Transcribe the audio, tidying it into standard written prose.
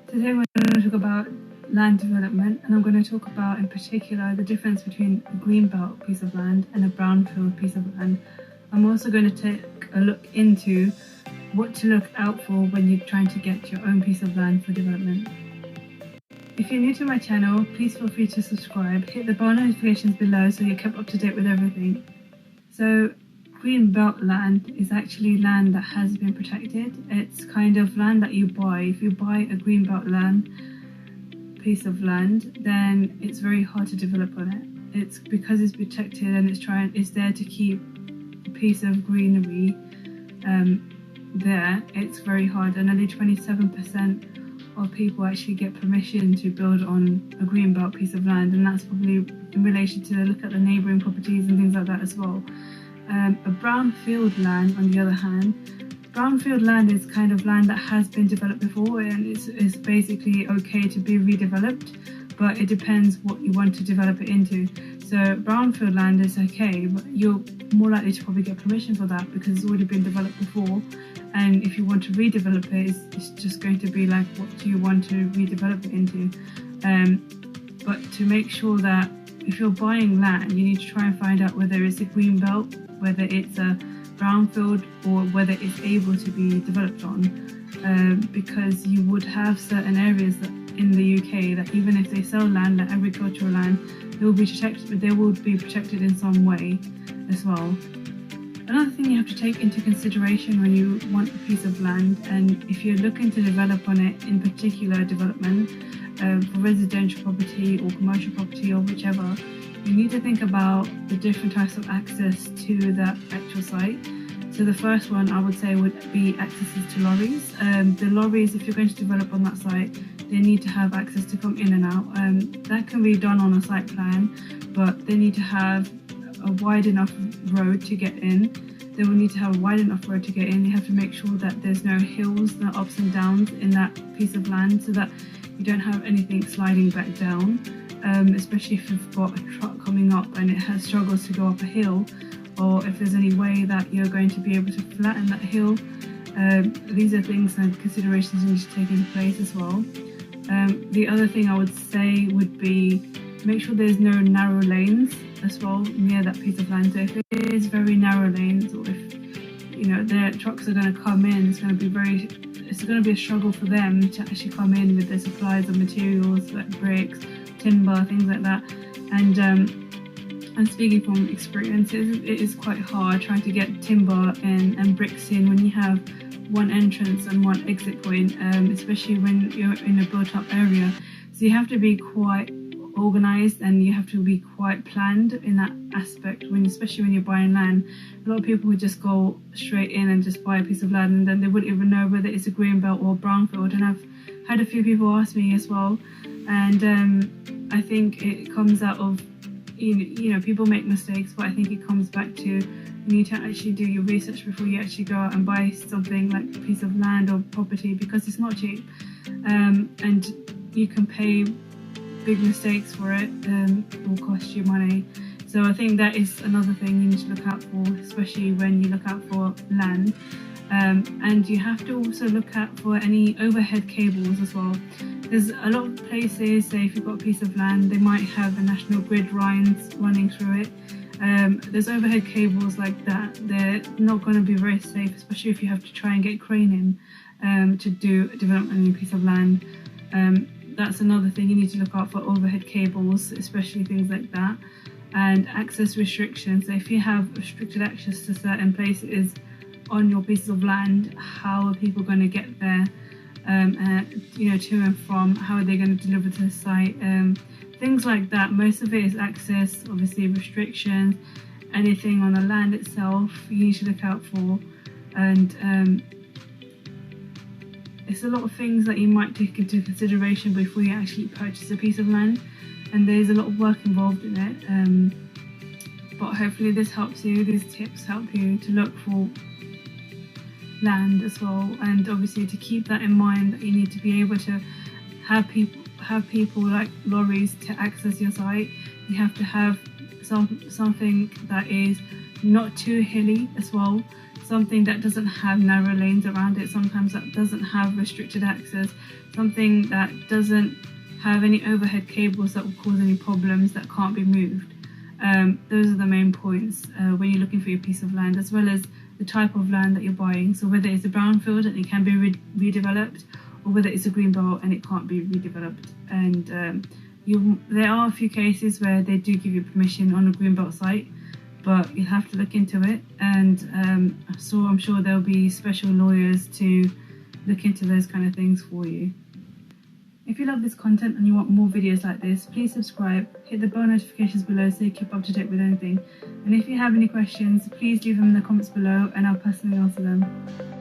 Today we're going to talk about land development, and I'm going to talk about in particular the difference between a greenbelt piece of land and a brownfield piece of land. I'm also going to take a look into what to look out for when you're trying to get your own piece of land for development. If you're new to my channel, please feel free to subscribe, hit the bell notifications below so you're kept up to date with everything. So greenbelt land is actually land that has been protected. It's kind of land that you buy. If you buy a greenbelt piece of land, then it's very hard to develop on it. It's because it's protected and it's there to keep a piece of greenery there. It's very hard, and only 27% of people actually get permission to build on a greenbelt piece of land, and that's probably in relation to look at the neighbouring properties and things like that as well. A brownfield land, on the other hand, brownfield land is kind of land that has been developed before, and it's basically okay to be redeveloped, but it depends what you want to develop it into. So brownfield land is okay, but you're more likely to probably get permission for that because it's already been developed before, and if you want to redevelop it, it's just going to be like, what do you want to redevelop it into? But to make sure that if you're buying land, you need to try and find out whether it's a green belt, whether it's a brownfield, or whether it's able to be developed on, because you would have certain areas that in the UK that even if they sell land, like agricultural land, they will be protected in some way as well. Another thing you have to take into consideration when you want a piece of land, and if you're looking to develop on it, in particular development for residential property or commercial property or whichever, you need to think about the different types of access to that actual site. So the first one I would say would be accesses to lorries. The lorries, if you're going to develop on that site, they need to have access to come in and out. That can be done on a site plan, but they need to have a wide enough road to get in. They will need to have a wide enough road to get in. You have to make sure that there's no hills, no ups and downs in that piece of land, so that you don't have anything sliding back down, especially if you've got a truck coming up and it has struggles to go up a hill, or if there's any way that you're going to be able to flatten that hill. These are things and considerations you need to take into place as well. The other thing I would say would be make sure there's no narrow lanes as well near that piece of land. So if it is very narrow lanes, or if their trucks are going to come in, it's going to be a struggle for them to actually come in with their supplies of materials like bricks, timber, things like that. And I'm speaking from experience, it is quite hard trying to get timber and bricks in when you have one entrance and one exit point, especially when you're in a built up area. So you have to be quite organized and you have to be quite planned in that aspect, especially when you're buying land. A lot of people would just go straight in and just buy a piece of land, and then they wouldn't even know whether it's a green belt or a brownfield. And I've had a few people ask me as well, and I think it comes out of people make mistakes, but I think it comes back to you need to actually do your research before you actually go out and buy something like a piece of land or property, because it's not cheap, and you can pay big mistakes for it. It will cost you money. So I think that is another thing you need to look out for, especially when you look out for land. And you have to also look out for any overhead cables as well. There's a lot of places, say if you've got a piece of land, they might have a national grid lines running through it. There's overhead cables like that. They're not going to be very safe, especially if you have to try and get a crane in to do development on a piece of land. That's another thing you need to look out for, overhead cables, especially things like that. And access restrictions. So if you have restricted access to certain places on your pieces of land, how are people going to get there? To and from, how are they going to deliver to the site? Things like that. Most of it is access, obviously restrictions, anything on the land itself you need to look out for. And it's a lot of things that you might take into consideration before you actually purchase a piece of land, and there's a lot of work involved in it. But hopefully this helps you, these tips help you to look for land as well, and obviously to keep that in mind, that you need to be able to have people like lorries to access your site. You have to have something that is not too hilly as well, something that doesn't have narrow lanes around it, sometimes that doesn't have restricted access, something that doesn't have any overhead cables that will cause any problems that can't be moved. Those are the main points when you're looking for your piece of land, as well as the type of land that you're buying. So whether it's a brownfield and it can be redeveloped, or whether it's a greenbelt and it can't be redeveloped. And there are a few cases where they do give you permission on a greenbelt site, but you'll have to look into it. And so I'm sure there'll be special lawyers to look into those kind of things for you. If you love this content and you want more videos like this, please subscribe, hit the bell notifications below so you keep up to date with anything. And if you have any questions, please leave them in the comments below and I'll personally answer them.